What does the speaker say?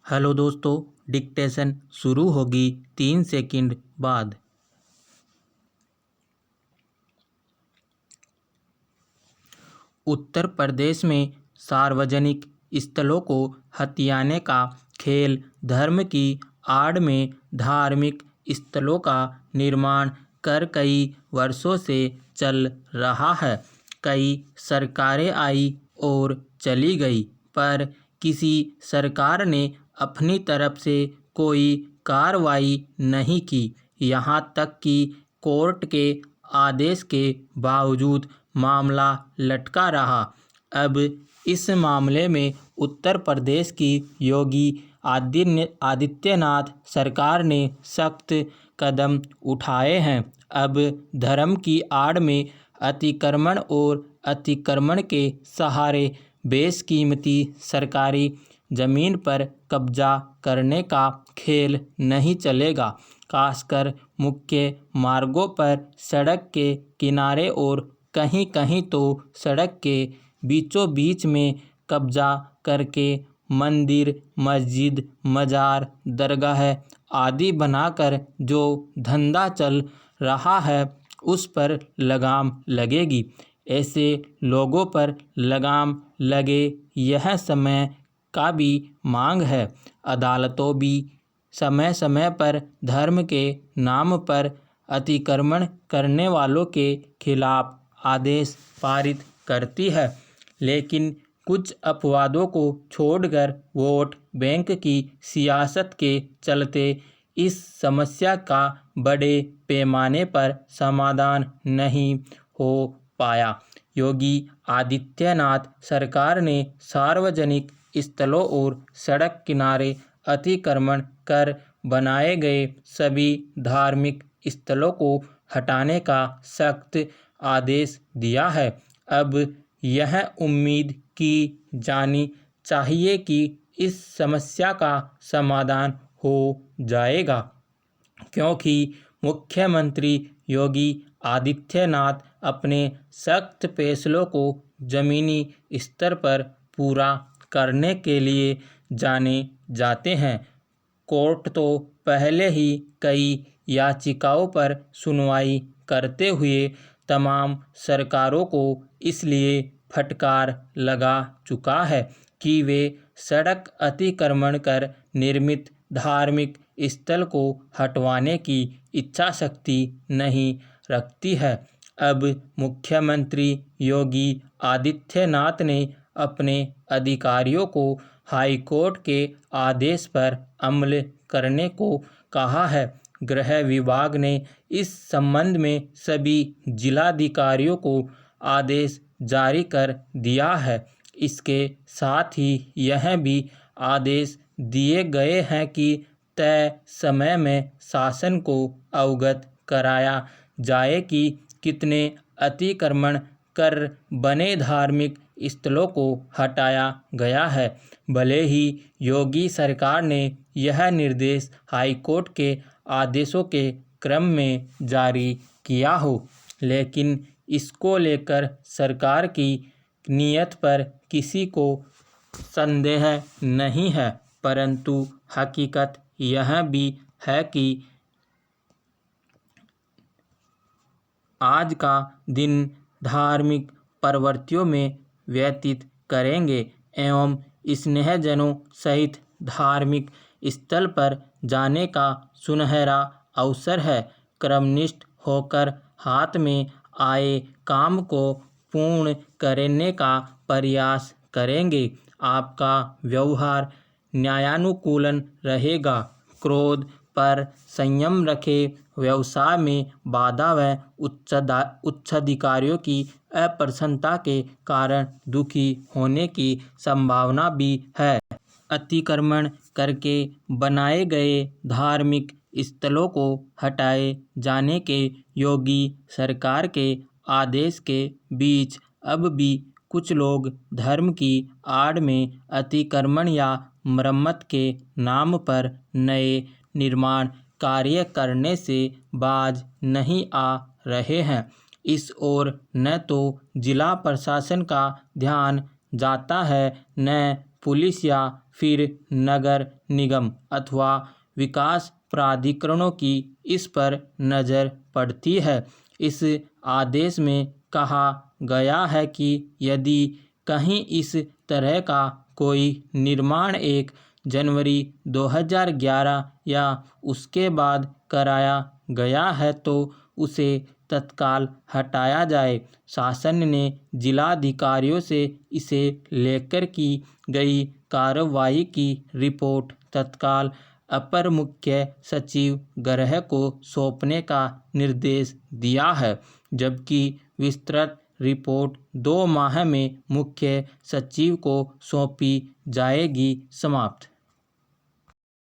Hello दोस्तों, dictation शुरू होगी 3 सेकंड बाद। उत्तर प्रदेश में सार्वजनिक स्थलों को हथियाने का खेल धर्म की आड़ में धार्मिक स्थलों का निर्माण कर कई वर्षों से चल रहा है। कई सरकारें आई और चली गई, पर किसी सरकार ने अपनी तरफ से कोई कार्रवाई नहीं की। यहाँ तक कि कोर्ट के आदेश के बावजूद मामला लटका रहा। अब इस मामले में उत्तर प्रदेश की योगी आदित्यनाथ सरकार ने सख्त कदम उठाए हैं। अब धर्म की आड़ में अतिक्रमण और अतिक्रमण के सहारे बेशकीमती सरकारी जमीन पर कब्जा करने का खेल नहीं चलेगा। खासकर मुख्य मार्गों पर, सड़क के किनारे और कहीं-कहीं तो सड़क के बीचों बीच में कब्जा करके मंदिर, मस्जिद, मजार, दरगाह आदि बनाकर जो धंधा चल रहा है उस पर लगाम लगेगी। ऐसे लोगों पर लगाम लगे, यह समय का भी मांग है। अदालतों भी समय समय पर धर्म के नाम पर अतिक्रमण करने वालों के खिलाफ आदेश पारित करती है, लेकिन कुछ अपवादों को छोड़कर वोट बैंक की सियासत के चलते इस समस्या का बड़े पैमाने पर समाधान नहीं हो पाया। योगी आदित्यनाथ सरकार ने सार्वजनिक स्थलों और सड़क किनारे अतिक्रमण कर बनाए गए सभी धार्मिक स्थलों को हटाने का सख्त आदेश दिया है। अब यह उम्मीद की जानी चाहिए कि इस समस्या का समाधान हो जाएगा, क्योंकि मुख्यमंत्री योगी आदित्यनाथ अपने सख्त फैसलों को जमीनी स्तर पर पूरा करने के लिए जाने जाते हैं। कोर्ट तो पहले ही कई याचिकाओं पर सुनवाई करते हुए तमाम सरकारों को इसलिए फटकार लगा चुका है कि वे सड़क अतिक्रमण कर निर्मित धार्मिक स्थल को हटवाने की इच्छा शक्ति नहीं रखती है। अब मुख्यमंत्री योगी आदित्यनाथ ने अपने अधिकारियों को हाई कोर्ट के आदेश पर अमल करने को कहा है। गृह विभाग ने इस संबंध में सभी जिलाधिकारियों को आदेश जारी कर दिया है। इसके साथ ही यह भी आदेश दिए गए हैं कि तय समय में शासन को अवगत कराया जाए कि कितने अतिक्रमण कर बने धार्मिक स्थलों को हटाया गया है। भले ही योगी सरकार ने यह निर्देश हाईकोर्ट के आदेशों के क्रम में जारी किया हो, लेकिन इसको लेकर सरकार की नीयत पर किसी को संदेह नहीं है। परंतु हकीकत यह भी है कि आज का दिन धार्मिक प्रवृत्तियों में व्यतीत करेंगे एवं स्नेहजनों सहित धार्मिक स्थल पर जाने का सुनहरा अवसर है। क्रमनिष्ठ होकर हाथ में आए काम को पूर्ण करने का प्रयास करेंगे। आपका व्यवहार न्यायानुकूल रहेगा। क्रोध पर संयम रखें। व्यवसाय में बाधा व उच्चाधिकारियों की अप्रसन्नता के कारण दुखी होने की संभावना भी है। अतिक्रमण करके बनाए गए धार्मिक स्थलों को हटाए जाने के योगी सरकार के आदेश के बीच अब भी कुछ लोग धर्म की आड़ में अतिक्रमण या मरम्मत के नाम पर नए निर्माण कार्य करने से बाज नहीं आ रहे हैं। इस ओर न तो जिला प्रशासन का ध्यान जाता है, न पुलिस या फिर नगर निगम अथवा विकास प्राधिकरणों की इस पर नज़र पड़ती है। इस आदेश में कहा गया है कि यदि कहीं इस तरह का कोई निर्माण 1 जनवरी 2011 या उसके बाद कराया गया है तो उसे तत्काल हटाया जाए। शासन ने जिलाधिकारियों से इसे लेकर की गई कार्रवाई की रिपोर्ट तत्काल अपर मुख्य सचिव गृह को सौंपने का निर्देश दिया है, जबकि विस्तृत रिपोर्ट 2 माह में मुख्य सचिव को सौंपी जाएगी। समाप्त।